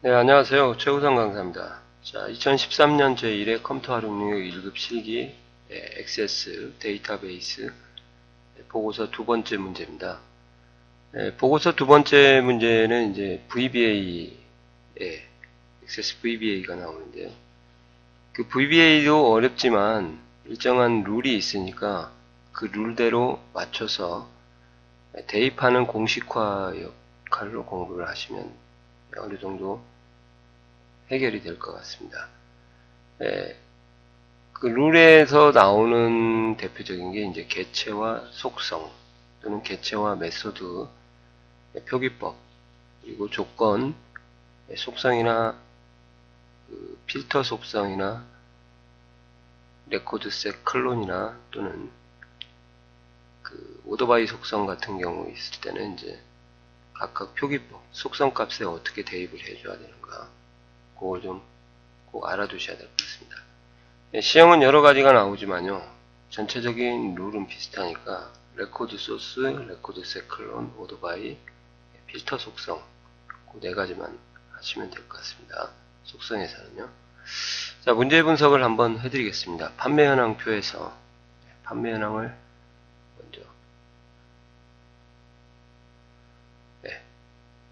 네, 안녕하세요. 최우성 강사입니다. 자, 2013년 제1회 컴퓨터 활용 능력 1급 실기 액세스 데이터베이스 보고서 두 번째 문제입니다. 보고서 두 번째 문제는 이제 VBA, 액세스 VBA가 나오는데요. 그 VBA도 어렵지만 일정한 룰이 있으니까 그 룰대로 맞춰서 대입하는 공식화 역할로 공부를 하시면 어느 정도 해결이 될 것 같습니다. 그 룰에서 나오는 대표적인 게 이제 개체와 속성 또는 개체와 메소드, 표기법, 그리고 조건, 속성이나 그 필터 속성이나 레코드셋 클론이나 또는 그 오토바이 속성 같은 경우 있을 때는 이제 각각 표기법, 속성 값에 어떻게 대입을 해줘야 되는가, 그걸 좀 꼭 알아두셔야 될 것 같습니다. 시험은 여러 가지가 나오지만요. 전체적인 룰은 비슷하니까 레코드 소스, 레코드 셋 클론, 오토바이, 필터 속성 그 네 가지만 하시면 될 것 같습니다. 속성에서는요. 자, 문제 분석을 한번 해드리겠습니다. 판매 현황표에서 판매 현황을 먼저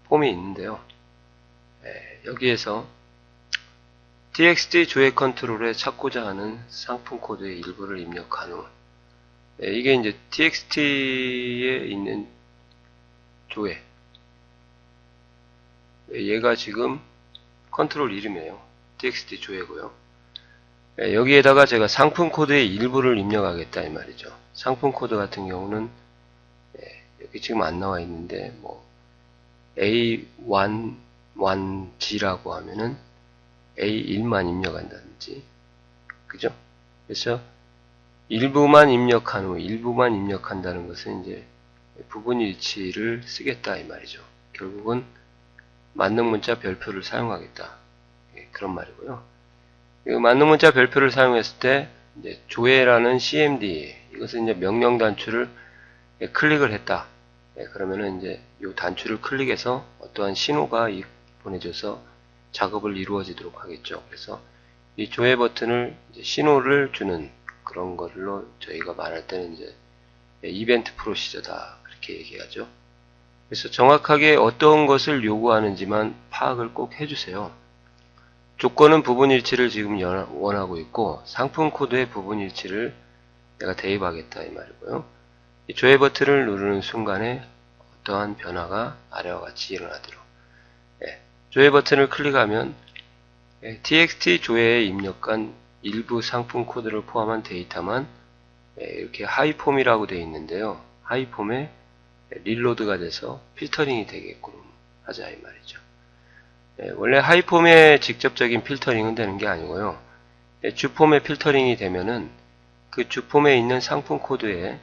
폼이 있는데요. 여기에서 txt 조회 컨트롤에 찾고자 하는 상품 코드의 일부를 입력한 후 이게 이제 txt에 있는 조회, 얘가 지금 컨트롤 이름이에요. txt 조회고요. 여기에다가 제가 상품 코드의 일부를 입력하겠다 이 말이죠. 상품 코드 같은 경우는 여기 지금 안 나와 있는데 뭐 A11G라고 하면은 A1만 입력한다든지, 그죠? 그래서 일부만 입력한 후 일부만 입력한다는 것은 이제 부분 일치를 쓰겠다 이 말이죠. 결국은 만능 문자 별표를 사용하겠다, 그런 말이고요. 만능 문자 별표를 사용했을 때 이제 조회라는 CMD, 이것은 이제 명령 단추를 클릭을 했다. 그러면은 이제 이 단추를 클릭해서 어떠한 신호가 보내져서 작업을 이루어지도록 하겠죠. 그래서 이 조회 버튼을 신호를 주는 그런 걸로 저희가 말할 때는 이제 이벤트 프로시저다 그렇게 얘기하죠. 그래서 정확하게 어떤 것을 요구하는지만 파악을 꼭 해주세요. 조건은 부분 일치를 지금 원하고 있고 상품 코드의 부분 일치를 내가 대입하겠다 이 말이고요. 이 조회 버튼을 누르는 순간에 어떠한 변화가 아래와 같이 일어나도록, 조회 버튼을 클릭하면 txt 조회에 입력한 일부 상품 코드를 포함한 데이터만 이렇게 하이폼이라고 되어 있는데요. 하이폼에 릴로드가 돼서 필터링이 되게끔 하자 이 말이죠. 원래 하이폼의 직접적인 필터링은 되는 게 아니고요. 주폼의 필터링이 되면은 그 주폼에 있는 상품 코드에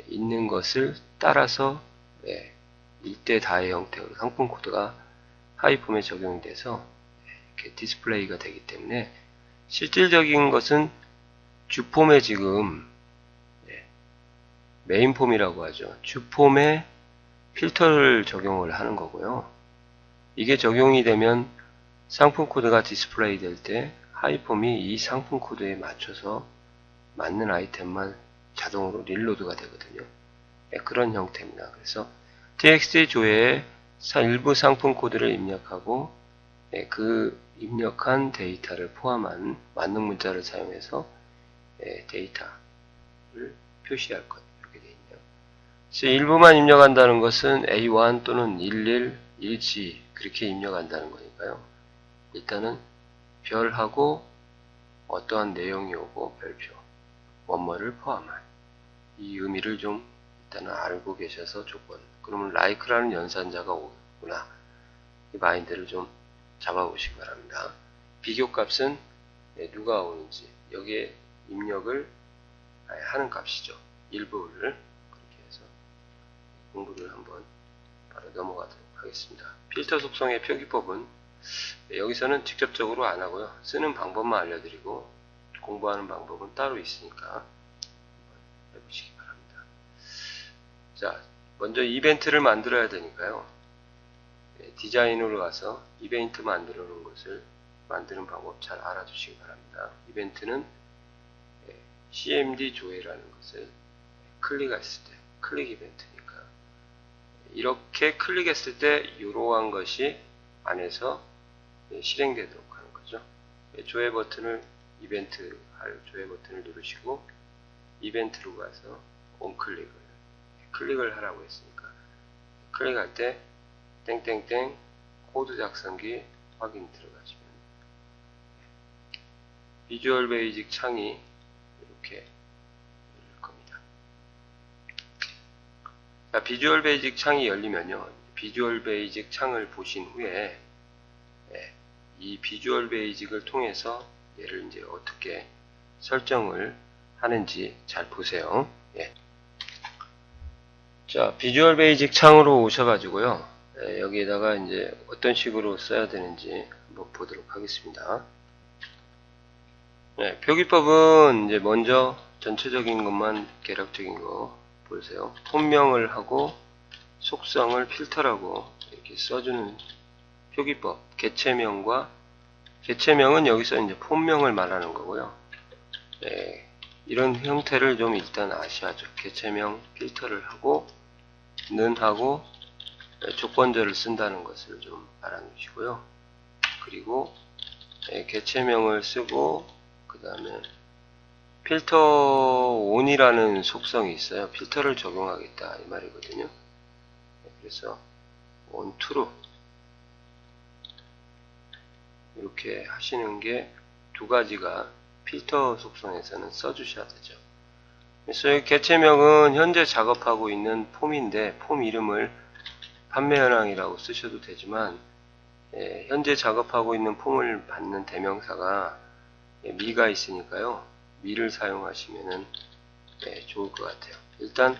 있는 것을 따라서 일대 다의 형태로 상품 코드가 하이폼에 적용이 돼서 이렇게 디스플레이가 되기 때문에 실질적인 것은 주폼에 지금 메인폼이라고 하죠. 주폼에 필터를 적용을 하는 거고요. 이게 적용이 되면 상품 코드가 디스플레이 될 때 하이폼이 이 상품 코드에 맞춰서 맞는 아이템만 자동으로 릴로드가 되거든요. 그런 형태입니다. 그래서 txt 조회에 일부 상품 코드를 입력하고 그 입력한 데이터를 포함한 만능 문자를 사용해서 데이터를 표시할 것, 이렇게 되어 있네요. 그래서 일부만 입력한다는 것은 A1 또는 11, 1G 그렇게 입력한다는 거니까요. 일단은 별하고 어떠한 내용이 오고 별표, 원머를 포함한 이 의미를 좀 일단은 알고 계셔서 조건, 그러면 like라는 연산자가 오구나, 이 마인드를 좀 잡아보시기 바랍니다. 비교값은 누가 오는지 여기에 입력을 하는 값이죠. 일부를 그렇게 해서 공부를 한번 바로 넘어가도록 하겠습니다. 필터 속성의 표기법은 여기서는 직접적으로 안 하고요. 쓰는 방법만 알려드리고 공부하는 방법은 따로 있으니까 한번 해보시기 바랍니다. 자, 먼저 이벤트를 만들어야 되니까요. 디자인으로 가서 이벤트 만들어 놓은 것을 만드는 방법 잘 알아두시기 바랍니다. 이벤트는 CMD 조회라는 것을 클릭했을 때, 클릭 이벤트니까 이렇게 클릭했을 때 이러한 것이 안에서 실행되도록 하는 거죠. 조회 버튼을 이벤트 할 조회 버튼을 누르시고 이벤트로 가서 클릭을 하라고 했으니까 클릭할 때 땡땡땡 코드 작성기 확인 들어가시면 비주얼 베이직 창이 이렇게 열릴 겁니다. 자, 비주얼 베이직 창이 열리면요, 비주얼 베이직 창을 보신 후에 이 비주얼 베이직을 통해서 얘를 이제 어떻게 설정을 하는지 잘 보세요. 자, 비주얼 베이직 창으로 오셔가지고요, 여기에다가 이제 어떤 식으로 써야 되는지 한번 보도록 하겠습니다. 표기법은 이제 먼저 전체적인 것만 개략적인 거 보세요. 폰명을 하고 속성을 필터라고 이렇게 써주는 표기법. 개체명은 여기서 이제 폰명을 말하는 거고요. 이런 형태를 좀 일단 아셔야죠. 개체명 필터를 하고 는 하고 조건절을 쓴다는 것을 좀 알아두시고요. 그리고 개체명을 쓰고 그 다음에 필터 on이라는 속성이 있어요. 필터를 적용하겠다 이 말이거든요. 그래서 on true 이렇게 하시는 게 두 가지가 필터 속성에서는 써주셔야 되죠. 그래서 이 개체명은 현재 작업하고 있는 폼인데 폼 이름을 판매 현황이라고 쓰셔도 되지만 현재 작업하고 있는 폼을 받는 대명사가 미가 있으니까요. 미를 사용하시면 좋을 것 같아요. 일단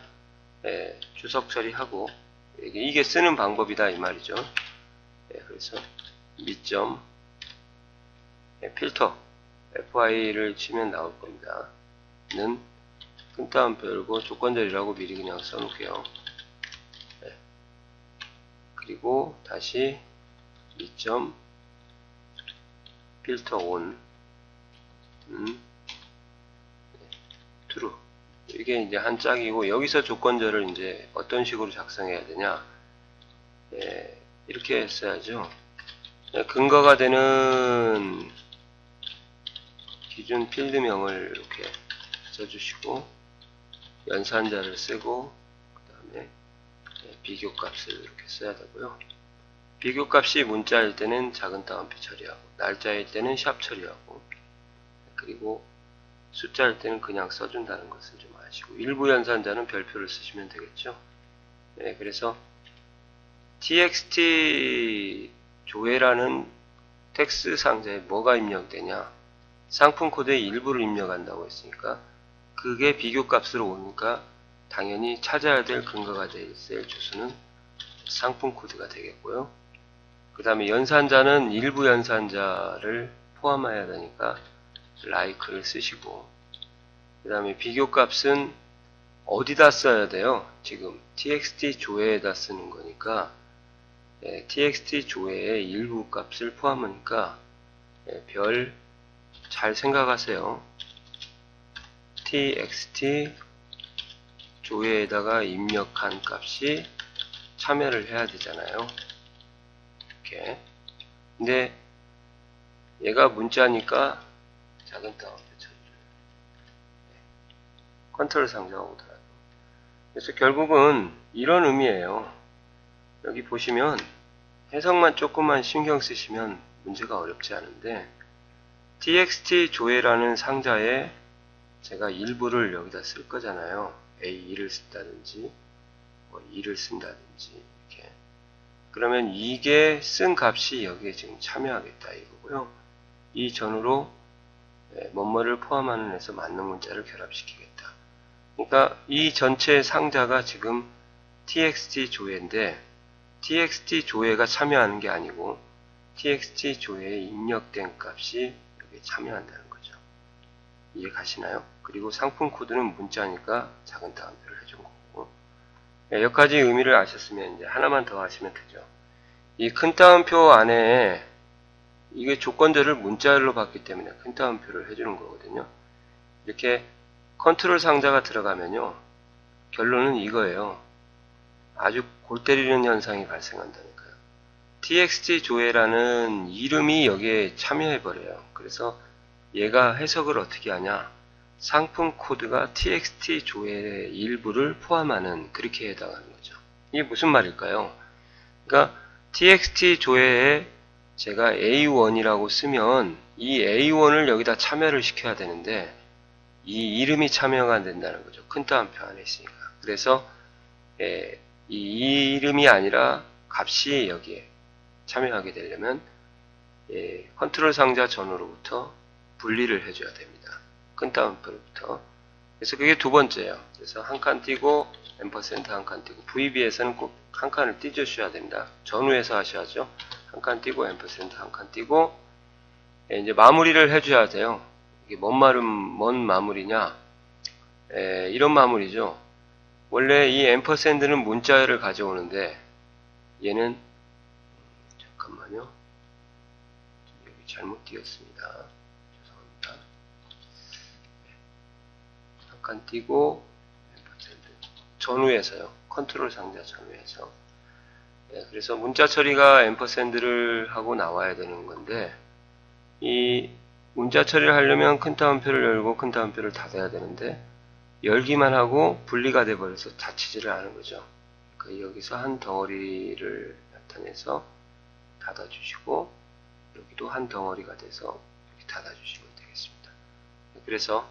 주석 처리하고 이게 쓰는 방법이다 이 말이죠. 그래서 미점 필터 FI를 치면 나올 겁니다. 는 끈따옴표 열고 조건절이라고 미리 그냥 써놓을게요. 그리고 다시 미점 필터 on true 이게 이제 한 짝이고 여기서 조건절을 이제 어떤 식으로 작성해야 되냐 이렇게 써야죠. 근거가 되는 기준 필드명을 이렇게 써주시고 연산자를 쓰고 그 다음에 비교값을 이렇게 써야 되고요. 비교값이 문자일 때는 작은 따옴표 처리하고 날짜일 때는 샵 처리하고 그리고 숫자일 때는 그냥 써준다는 것을 좀 아시고 일부 연산자는 별표를 쓰시면 되겠죠. 그래서 txt 조회라는 텍스트 상자에 뭐가 입력되냐 상품 코드의 일부를 입력한다고 했으니까 그게 비교값으로 오니까 당연히 찾아야 될 근거가 될 셀 주소는 상품 코드가 되겠고요. 그 다음에 연산자는 일부 연산자를 포함해야 되니까 like를 쓰시고 그 다음에 비교값은 어디다 써야 돼요? 지금 txt 조회에다 쓰는 거니까 txt 조회의 일부 값을 포함하니까 별 잘 생각하세요. txt 조회에다가 입력한 값이 참여를 해야 되잖아요. 이렇게. 근데 얘가 문자니까 작은 따옴표 처리를 컨트롤 상자가 오더라도. 그래서 결국은 이런 의미예요. 여기 보시면 해석만 조금만 신경 쓰시면 문제가 어렵지 않은데 txt 조회라는 상자에 제가 일부를 여기다 쓸 거잖아요. A2를 쓴다든지 뭐 2를 쓴다든지 이렇게. 그러면 이게 쓴 값이 여기에 지금 참여하겠다 이거고요. 이 전후로 뭐뭐를 포함하는 에서 맞는 문자를 결합시키겠다. 그러니까 이 전체 상자가 지금 txt 조회인데 txt 조회가 참여하는 게 아니고 txt 조회에 입력된 값이 여기에 참여한다는 거죠. 이해 가시나요? 그리고 상품 코드는 문자니까 작은 따옴표를 해준 거고 여기까지 의미를 아셨으면 이제 하나만 더 하시면 되죠. 이 큰 따옴표 안에 이게 조건들을 문자열로 봤기 때문에 큰 따옴표를 해주는 거거든요. 이렇게 컨트롤 상자가 들어가면요. 결론은 이거예요. 아주 골 때리는 현상이 발생한다니까요. txt 조회라는 이름이 여기에 참여해버려요. 그래서 얘가 해석을 어떻게 하냐. 상품 코드가 txt 조회의 일부를 포함하는 그렇게 해당하는 거죠. 이게 무슨 말일까요? 그러니까 txt 조회에 제가 A1이라고 쓰면 이 A1을 여기다 참여를 시켜야 되는데 이 이름이 참여가 안 된다는 거죠. 큰 따옴표 안에 있으니까. 그래서 이 이름이 아니라 값이 여기에 참여하게 되려면 컨트롤 상자 전후로부터 분리를 해줘야 됩니다. 큰 따옴표로부터. 그래서 그게 두 번째예요. 그래서 한 칸 띄고 앰퍼센드 한 칸 띄고 VB에서는 꼭 한 칸을 띄주셔야 됩니다. 전후에서 하셔야죠. 한 칸 띄고 앰퍼센드 한 칸 띄고 이제 마무리를 해줘야 돼요. 이게 뭔 마무리냐? 이런 마무리죠. 원래 이 앰퍼센드는 문자열을 가져오는데 얘는 잠깐만요. 여기 잘못 띄었습니다. 죄송합니다. 한 칸 띄고 앰퍼센드 전후에서요. 컨트롤 상자 전후에서. 그래서 문자 처리가 앰퍼센드를 하고 나와야 되는 건데 이 문자 처리를 하려면 큰 따옴표를 열고 큰 따옴표를 닫아야 되는데 열기만 하고 분리가 돼버려서 닫히지를 않은 거죠. 그러니까 여기서 한 덩어리를 나타내서 닫아주시고 여기도 한 덩어리가 돼서 이렇게 닫아주시면 되겠습니다. 그래서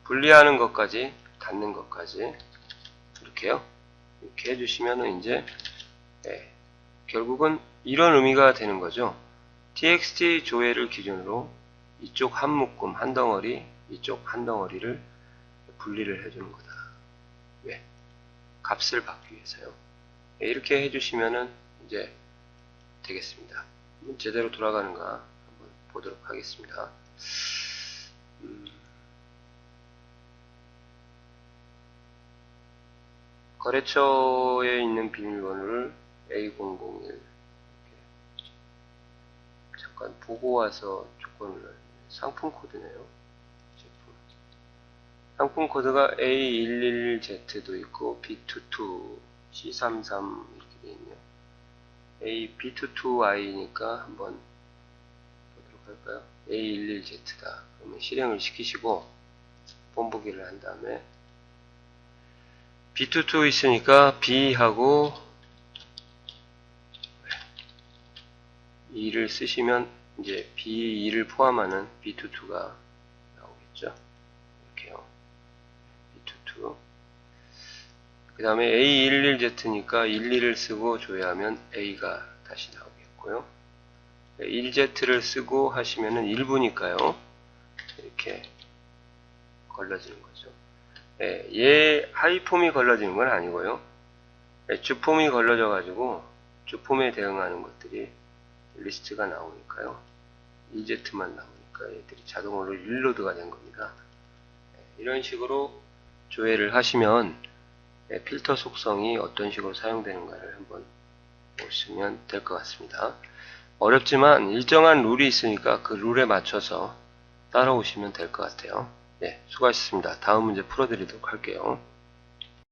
분리하는 것까지 닫는 것까지 이렇게요. 이렇게 해주시면은 이제 결국은 이런 의미가 되는 거죠. txt 조회를 기준으로 이쪽 한 묶음, 한 덩어리, 이쪽 한 덩어리를 분리를 해주는 거다. 왜? 값을 받기 위해서요. 이렇게 해주시면은 이제 되겠습니다. 제대로 돌아가는가 한번 보도록 하겠습니다. 거래처에 있는 비밀번호를 A001 잠깐 보고 와서 조건을 상품 코드네요. 제품. 상품 코드가 A11Z도 있고 B22, C33 이렇게 되어 있네요. A B22I니까 한번 보도록 할까요? A11Z다. 그러면 실행을 시키시고 본보기를 한 다음에 B22 있으니까 B하고 2를 쓰시면 이제 B2를 포함하는 B22가 나오겠죠. 이렇게요. B22. 그 다음에 A11Z니까 12를 쓰고 조회하면 A가 다시 나오겠고요. 1Z를 쓰고 하시면은 1부니까요. 이렇게 걸러지는 거죠. 얘 하이폼이 걸러지는 건 아니고요. 주폼이 걸러져 가지고 주폼에 대응하는 것들이 리스트가 나오니까요. 2Z만 나오니까 얘들이 자동으로 릴로드가 된 겁니다. 이런 식으로 조회를 하시면 필터 속성이 어떤 식으로 사용되는가를 한번 보시면 될 것 같습니다. 어렵지만 일정한 룰이 있으니까 그 룰에 맞춰서 따라오시면 될 것 같아요. 네, 수고하셨습니다. 다음 문제 풀어드리도록 할게요.